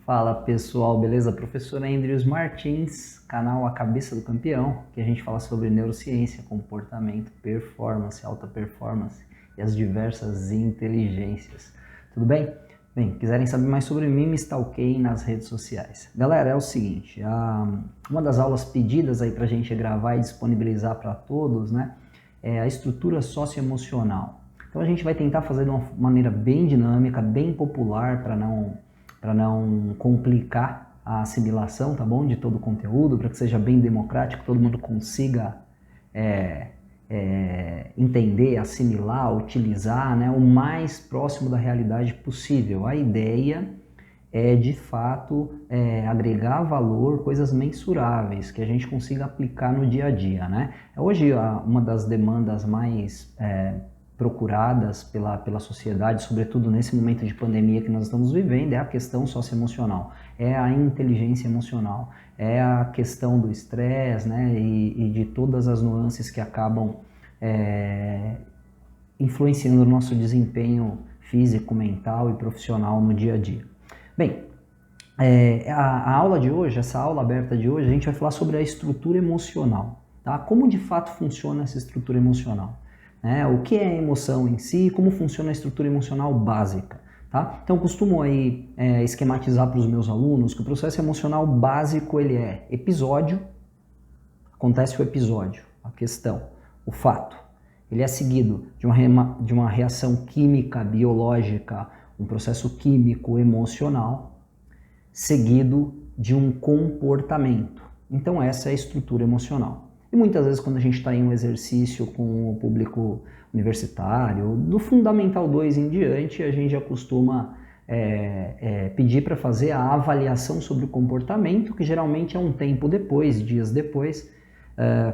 Fala pessoal, beleza? Professor Andrews Martins, canal A Cabeça do Campeão, que a gente fala sobre neurociência, comportamento, performance, alta performance e as diversas inteligências. Tudo bem? Bem, quiserem saber mais sobre mim, me stalkeiem nas redes sociais. Galera, é o seguinte, uma das aulas pedidas aí pra gente gravar e disponibilizar para todos, né, é a estrutura socioemocional. Então a gente vai tentar fazer de uma maneira bem dinâmica, bem popular, para não complicar a assimilação, tá bom? De todo o conteúdo, para que seja bem democrático, todo mundo consiga entender, assimilar, utilizar, né, o mais próximo da realidade possível. A ideia é, de fato, agregar valor, coisas mensuráveis, que a gente consiga aplicar no dia a dia, né? Hoje, uma das demandas mais procuradas pela sociedade, sobretudo nesse momento de pandemia que nós estamos vivendo, é a questão socioemocional, é a inteligência emocional, é a questão do estresse, né, e de todas as nuances que acabam influenciando o nosso desempenho físico, mental e profissional no dia a dia. Bem, a aula de hoje, essa aula aberta de hoje, a gente vai falar sobre a estrutura emocional, tá? Como de fato funciona essa estrutura emocional. O que é a emoção em si, como funciona a estrutura emocional básica. Tá? Então eu costumo aí, esquematizar para os meus alunos que o processo emocional básico ele é episódio, acontece o episódio, a questão, o fato. Ele é seguido de uma reação química, biológica, um processo químico, emocional, seguido de um comportamento. Então essa é a estrutura emocional. E muitas vezes quando a gente está em um exercício com o público universitário, do Fundamental 2 em diante, a gente já costuma pedir para fazer a avaliação sobre o comportamento, que geralmente é um tempo depois, dias depois,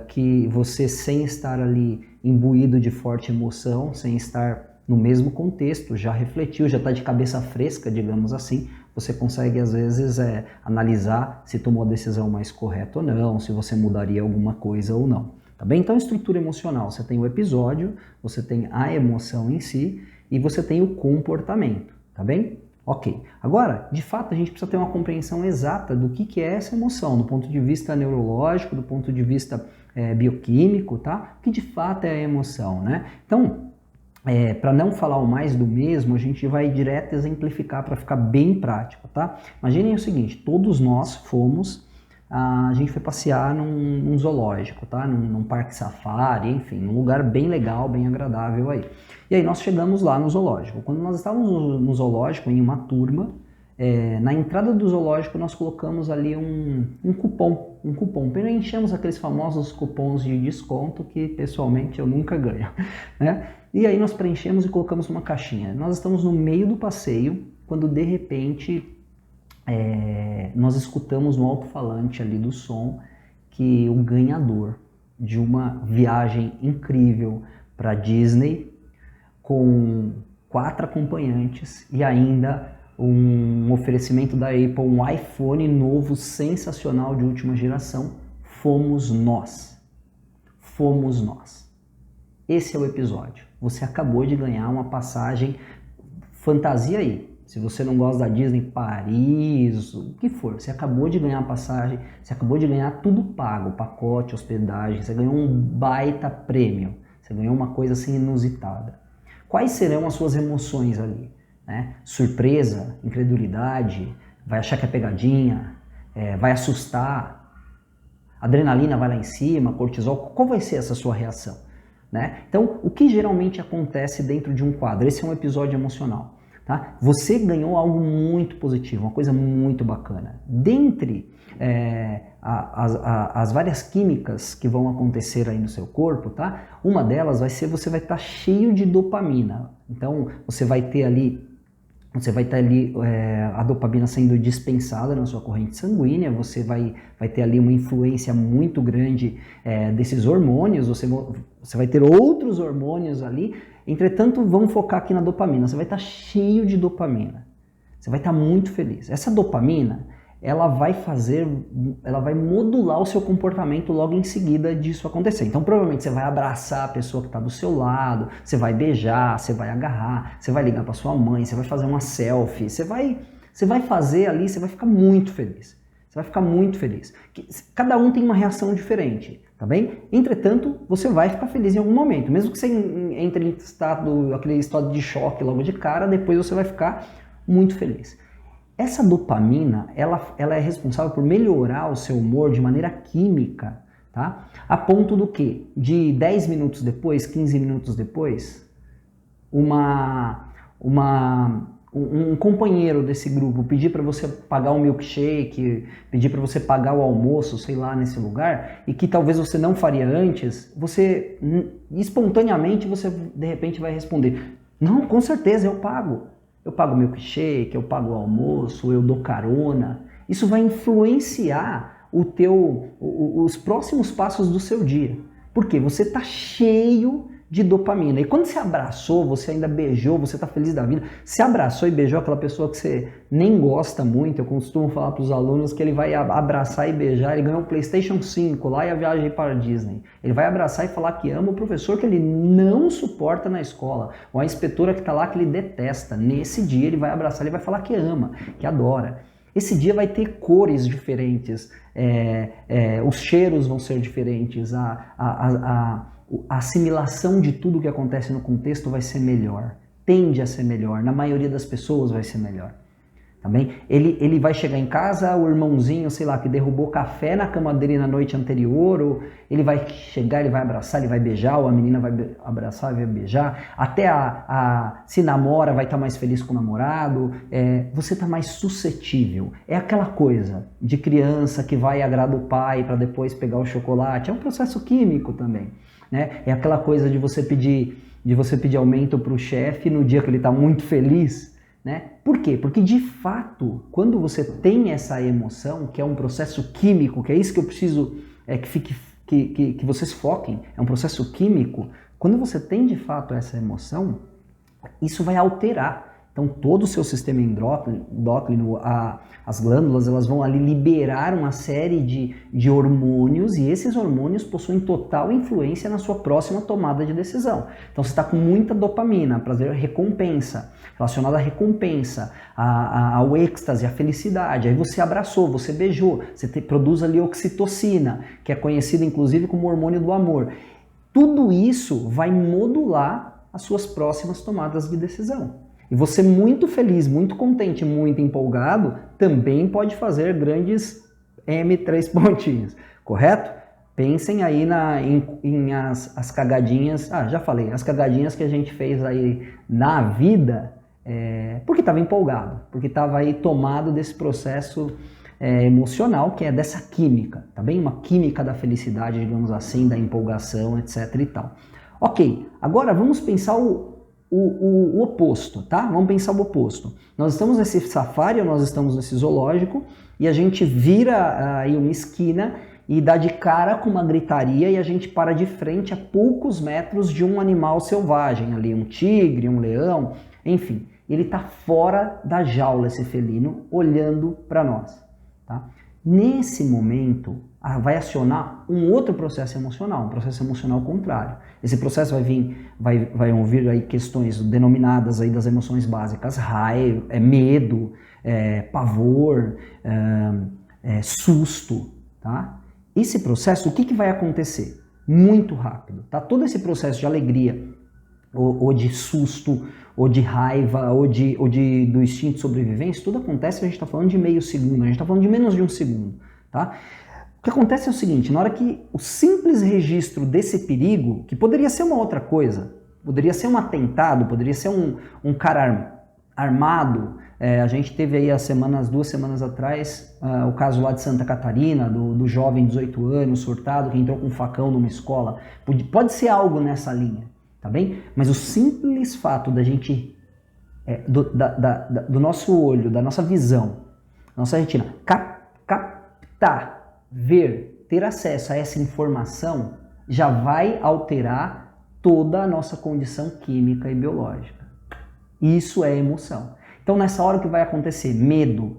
que você, sem estar ali imbuído de forte emoção, sem estar no mesmo contexto, já refletiu, já está de cabeça fresca, digamos assim, você consegue às vezes analisar se tomou a decisão mais correta ou não, se você mudaria alguma coisa ou não. Tá bem? Então, estrutura emocional, você tem o episódio, você tem a emoção em si e você tem o comportamento, tá bem? Ok. Agora, de fato, a gente precisa ter uma compreensão exata do que é essa emoção, do ponto de vista neurológico, do ponto de vista bioquímico, tá? O que de fato é a emoção, né? Então, para não falar o mais do mesmo, a gente vai direto exemplificar para ficar bem prático, tá? Imaginem o seguinte, todos nós a gente foi passear num zoológico, tá? Num parque safari, enfim, num lugar bem legal, bem agradável aí. E aí nós chegamos lá no zoológico. Quando nós estávamos no zoológico, em uma turma, na entrada do zoológico nós colocamos ali um cupom, preenchemos aqueles famosos cupons de desconto que pessoalmente eu nunca ganho, né? E aí nós preenchemos e colocamos numa caixinha. Nós estamos no meio do passeio, quando de repente nós escutamos no alto-falante ali do som que o ganhador de uma viagem incrível para Disney, com 4 acompanhantes e ainda um oferecimento da Apple, um iPhone novo, sensacional, de última geração, fomos nós. Fomos nós. Esse é o episódio. Você acabou de ganhar uma passagem fantasia aí. Se você não gosta da Disney, Paris, o que for, você acabou de ganhar a passagem, você acabou de ganhar tudo pago, pacote, hospedagem, você ganhou um baita prêmio, você ganhou uma coisa assim inusitada. Quais serão as suas emoções ali? Surpresa, incredulidade, vai achar que é pegadinha, vai assustar, adrenalina vai lá em cima, cortisol, qual vai ser essa sua reação? Então, o que geralmente acontece dentro de um quadro? Esse é um episódio emocional. Tá? Você ganhou algo muito positivo, uma coisa muito bacana. Dentre as várias químicas que vão acontecer aí no seu corpo, tá? Uma delas vai ser, você vai estar cheio de dopamina. Então, você vai ter ali a dopamina sendo dispensada na sua corrente sanguínea, você vai ter ali uma influência muito grande desses hormônios, você vai ter outros hormônios ali, entretanto vamos focar aqui na dopamina, você vai estar cheio de dopamina, você vai estar muito feliz. Essa dopamina, ela vai modular o seu comportamento logo em seguida disso acontecer. Então provavelmente você vai abraçar a pessoa que está do seu lado, você vai beijar, você vai agarrar, você vai ligar para sua mãe, você vai fazer uma selfie, você Você vai fazer ali, você vai ficar muito feliz. Você vai ficar muito feliz. Cada um tem uma reação diferente, tá bem? Entretanto, você vai ficar feliz em algum momento. Mesmo que você entre em aquele estado de choque logo de cara, depois você vai ficar muito feliz. Essa dopamina, ela é responsável por melhorar o seu humor de maneira química, tá? A ponto do quê? De 10 minutos depois, 15 minutos depois, um companheiro desse grupo pedir para você pagar um milkshake, pedir para você pagar o almoço, sei lá, nesse lugar, e que talvez você não faria antes, você, espontaneamente, você de repente vai responder, não, com certeza, eu pago. Eu pago o milkshake, eu pago o almoço, eu dou carona. Isso vai influenciar os próximos passos do seu dia. Por quê? Você está cheio de dopamina. E quando você abraçou, você ainda beijou, você está feliz da vida, se abraçou e beijou aquela pessoa que você nem gosta muito, eu costumo falar para os alunos que ele vai abraçar e beijar, ele ganhou um PlayStation 5 lá e a viagem para a Disney. Ele vai abraçar e falar que ama o professor que ele não suporta na escola, ou a inspetora que está lá que ele detesta. Nesse dia ele vai abraçar, ele vai falar que ama, que adora. Esse dia vai ter cores diferentes, os cheiros vão ser diferentes, a assimilação de tudo que acontece no contexto vai ser melhor, tende a ser melhor, na maioria das pessoas vai ser melhor. Também ele vai chegar em casa, o irmãozinho, sei lá, que derrubou café na cama dele na noite anterior, ou ele vai chegar, ele vai abraçar, ele vai beijar, ou a menina vai abraçar, vai beijar, até se namora, vai estar mais feliz com o namorado, você está mais suscetível. É aquela coisa de criança que vai agradar o pai para depois pegar o chocolate, é um processo químico também, né? É aquela coisa de você pedir aumento para o chefe no dia que ele está muito feliz, né? Por quê? Porque de fato, quando você tem essa emoção, que é um processo químico, que é isso que eu preciso que vocês foquem, é um processo químico, quando você tem de fato essa emoção, isso vai alterar. Então todo o seu sistema endócrino, as glândulas, elas vão ali liberar uma série de hormônios, e esses hormônios possuem total influência na sua próxima tomada de decisão. Então você está com muita dopamina, prazer, recompensa, relacionada à recompensa, ao êxtase, à felicidade. Aí você abraçou, você beijou, você produz ali oxitocina, que é conhecida inclusive como hormônio do amor. Tudo isso vai modular as suas próximas tomadas de decisão. E você muito feliz, muito contente, muito empolgado, também pode fazer grandes M3 pontinhos, correto? Pensem aí em as cagadinhas, já falei, as cagadinhas que a gente fez aí na vida, porque estava empolgado, porque estava aí tomado desse processo emocional, que é dessa química, tá bem? Uma química da felicidade, digamos assim, da empolgação, etc e tal. Ok, agora vamos pensar o oposto, tá? Vamos pensar o oposto. Nós estamos nesse safari, ou nós estamos nesse zoológico, e a gente vira aí uma esquina e dá de cara com uma gritaria, e a gente para de frente a poucos metros de um animal selvagem, ali um tigre, um leão, enfim. Ele está fora da jaula, esse felino, olhando para nós, tá? Nesse momento, vai acionar um outro processo emocional, um processo emocional contrário. Esse processo vai ouvir aí questões denominadas aí das emoções básicas, raiva, medo, pavor, susto, tá? Esse processo, o que vai acontecer? Muito rápido, tá? Todo esse processo de alegria, ou de susto, ou de raiva, ou do instinto de sobrevivência, tudo acontece, a gente está falando de meio segundo, a gente está falando de menos de um segundo, tá? O que acontece é o seguinte, na hora que o simples registro desse perigo, que poderia ser uma outra coisa, poderia ser um atentado, poderia ser um cara armado, a gente teve aí 2 semanas atrás, o caso lá de Santa Catarina, do jovem de 18 anos, surtado, que entrou com um facão numa escola, pode ser algo nessa linha, tá bem? Mas o simples fato da gente, do nosso olho, da nossa visão, nossa retina, captar, ver, ter acesso a essa informação, já vai alterar toda a nossa condição química e biológica. Isso é emoção. Então nessa hora o que vai acontecer? Medo,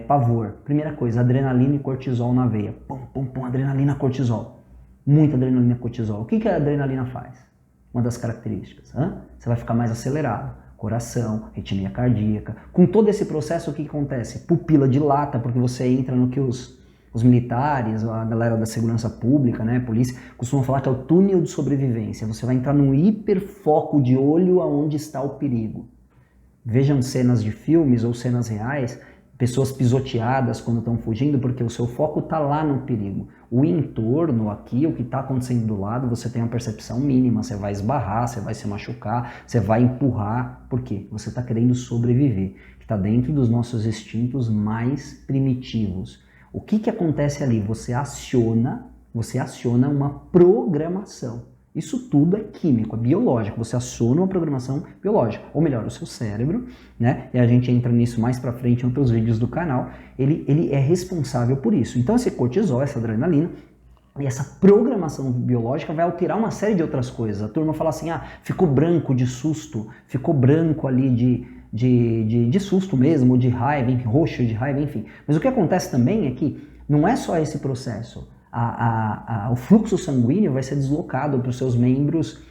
pavor. Primeira coisa, adrenalina e cortisol na veia. Pum, pum, pum, adrenalina, cortisol. Muita adrenalina, cortisol. O que a adrenalina faz? Uma das características. Você vai ficar mais acelerado. coração, arritmia cardíaca. Com todo esse processo, o que acontece? Pupila dilata, porque você entra no que os militares, a galera da segurança pública, né, polícia, costumam falar que é o túnel de sobrevivência. Você vai entrar num hiperfoco de olho aonde está o perigo. Vejam cenas de filmes ou cenas reais, pessoas pisoteadas quando estão fugindo, porque o seu foco está lá no perigo. O entorno aqui, o que está acontecendo do lado, você tem uma percepção mínima, você vai esbarrar, você vai se machucar, você vai empurrar. Por quê? Você está querendo sobreviver, que está dentro dos nossos instintos mais primitivos. O que acontece ali? Você aciona uma programação. Isso tudo é químico, é biológico. Você aciona uma programação biológica, ou melhor, o seu cérebro, né? E a gente entra nisso mais pra frente em outros vídeos do canal. Ele é responsável por isso. Então esse cortisol, essa adrenalina, e essa programação biológica vai alterar uma série de outras coisas. A turma fala assim, ficou branco de susto, ficou branco ali de susto mesmo, ou de raiva, roxo de raiva, enfim. Mas o que acontece também é que não é só esse processo. O fluxo sanguíneo vai ser deslocado para os seus membros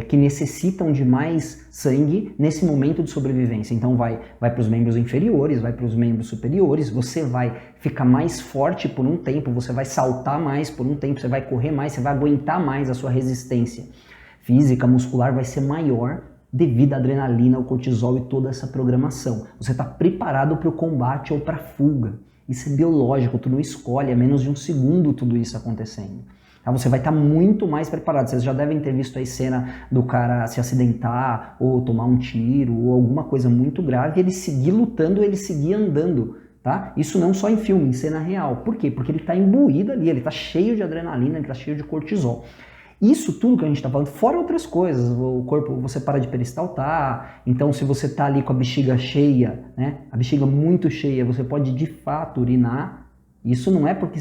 que necessitam de mais sangue nesse momento de sobrevivência. Então vai para os membros inferiores, vai para os membros superiores, você vai ficar mais forte por um tempo, você vai saltar mais por um tempo, você vai correr mais, você vai aguentar mais, a sua resistência física, muscular vai ser maior devido à adrenalina, ao cortisol e toda essa programação. Você está preparado para o combate ou para a fuga. Isso é biológico, tu não escolhe, é menos de um segundo tudo isso acontecendo. Tá? Você vai estar muito mais preparado. Vocês já devem ter visto aí cena do cara se acidentar, ou tomar um tiro, ou alguma coisa muito grave, ele seguir lutando, ele seguir andando. Tá? Isso não só em filme, em cena real. Por quê? Porque ele está imbuído ali, ele está cheio de adrenalina, ele está cheio de cortisol. Isso tudo que a gente está falando, fora outras coisas, o corpo, você para de peristaltar, então se você está ali com a bexiga cheia, né, a bexiga muito cheia, você pode de fato urinar. Isso não é porque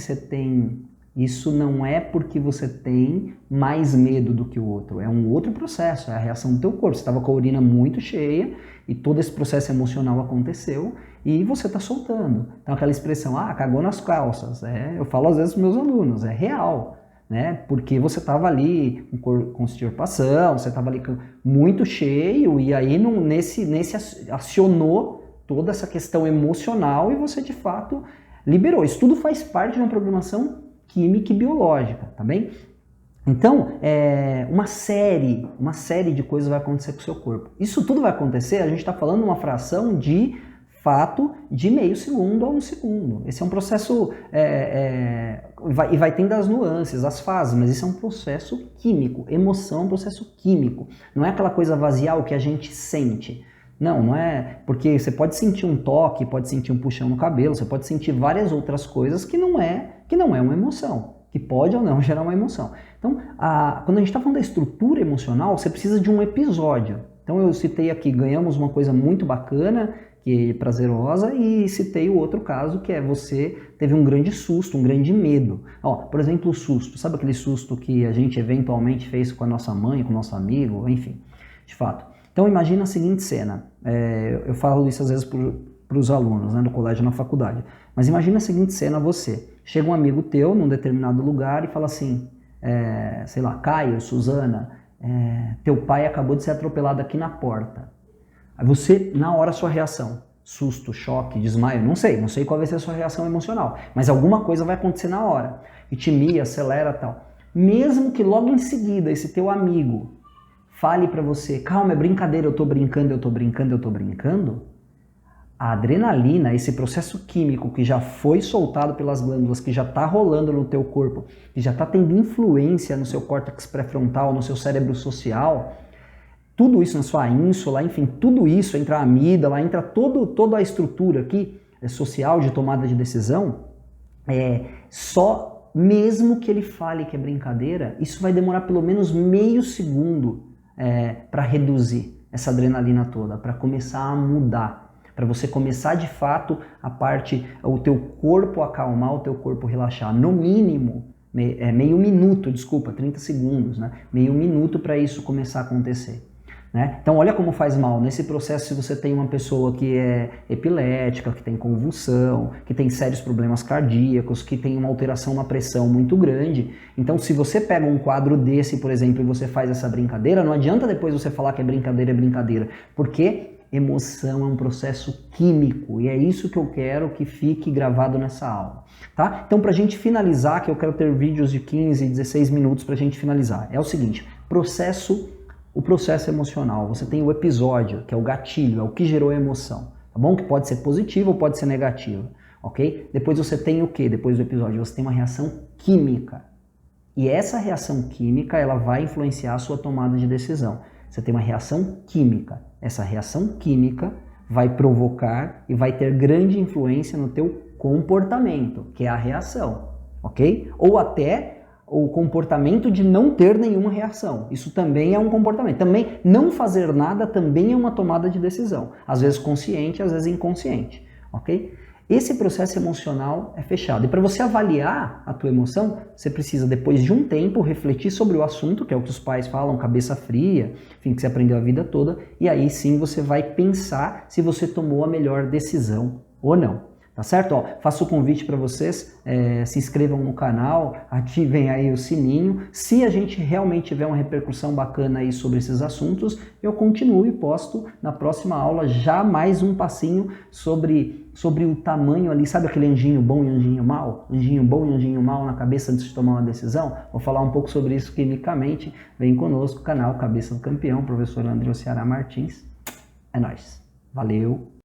você tem mais medo do que o outro, é um outro processo, é a reação do teu corpo. Você estava com a urina muito cheia e todo esse processo emocional aconteceu e você está soltando. Então aquela expressão, cagou nas calças, eu falo às vezes para os meus alunos, é real. Né? Porque você estava ali com constipação, você estava ali muito cheio e aí nesse acionou toda essa questão emocional e você de fato liberou. Isso tudo faz parte de uma programação química e biológica, tá bem? Então, uma série de coisas vai acontecer com o seu corpo. Isso tudo vai acontecer, a gente está falando uma fração de fato de meio segundo a um segundo. Esse é um processo, e vai tendo as nuances, as fases, mas isso é um processo químico. Emoção é um processo químico. Não é aquela coisa vazia, o que a gente sente. Não é, porque você pode sentir um toque, pode sentir um puxão no cabelo, você pode sentir várias outras coisas que não é uma emoção, que pode ou não gerar uma emoção. Então, quando a gente está falando da estrutura emocional, você precisa de um episódio. Então eu citei aqui, ganhamos uma coisa muito bacana, que é prazerosa, e citei o outro caso, que é você teve um grande susto, um grande medo. Por exemplo, o susto. Sabe aquele susto que a gente eventualmente fez com a nossa mãe, com o nosso amigo, enfim, de fato. Então imagina a seguinte cena, eu falo isso às vezes para os alunos, né, no colégio, na faculdade, mas imagina a seguinte cena, chega um amigo teu num determinado lugar e fala assim, sei lá, Caio, Suzana, teu pai acabou de ser atropelado aqui na porta. Aí você, na hora, sua reação, susto, choque, desmaio, não sei qual vai ser a sua reação emocional, mas alguma coisa vai acontecer na hora, ritmia, acelera tal. Mesmo que logo em seguida esse teu amigo fale para você, calma, é brincadeira, eu tô brincando, a adrenalina, esse processo químico que já foi soltado pelas glândulas, que já está rolando no teu corpo, que já está tendo influência no seu córtex pré-frontal, no seu cérebro social, tudo isso na sua ínsula, enfim, tudo isso, entra a amígdala, entra toda a estrutura aqui social de tomada de decisão, só mesmo que ele fale que é brincadeira, isso vai demorar pelo menos meio segundo para reduzir essa adrenalina toda, para começar a mudar, para você começar de fato o teu corpo acalmar, o teu corpo relaxar, no mínimo, meio minuto, 30 segundos, né? Meio minuto para isso começar a acontecer. né? Então olha como faz mal. Nesse processo, se você tem uma pessoa que é epilética, que tem convulsão, que tem sérios problemas cardíacos, que tem uma alteração na pressão muito grande, então se você pega um quadro desse, por exemplo, e você faz essa brincadeira, não adianta depois você falar que é brincadeira, porque emoção é um processo químico e é isso que eu quero que fique gravado nessa aula, tá? Então pra gente finalizar, que eu quero ter vídeos de 15, 16 minutos pra gente finalizar, é o seguinte, o processo emocional, você tem o episódio, que é o gatilho, é o que gerou a emoção, tá bom? Que pode ser positivo ou pode ser negativo, ok? Depois você tem o que? Depois do episódio, você tem uma reação química. E essa reação química, ela vai influenciar a sua tomada de decisão. Você tem uma reação química. Essa reação química vai provocar e vai ter grande influência no teu comportamento, que é a reação, ok? Ou até o comportamento de não ter nenhuma reação. Isso também é um comportamento. Também não fazer nada também é uma tomada de decisão. Às vezes consciente, às vezes inconsciente, ok? Esse processo emocional é fechado. E para você avaliar a tua emoção, você precisa, depois de um tempo, refletir sobre o assunto, que é o que os pais falam, cabeça fria, enfim, que você aprendeu a vida toda, e aí sim você vai pensar se você tomou a melhor decisão ou não. Tá certo? Ó, faço o convite para vocês, se inscrevam no canal, ativem aí o sininho. Se a gente realmente tiver uma repercussão bacana aí sobre esses assuntos, eu continuo e posto na próxima aula já mais um passinho sobre o tamanho ali, sabe aquele anjinho bom e anjinho mau? Anjinho bom e anjinho mau na cabeça antes de tomar uma decisão? Vou falar um pouco sobre isso quimicamente. Vem conosco, canal Cabeça do Campeão, professor André Ceará Martins. É nóis. Valeu!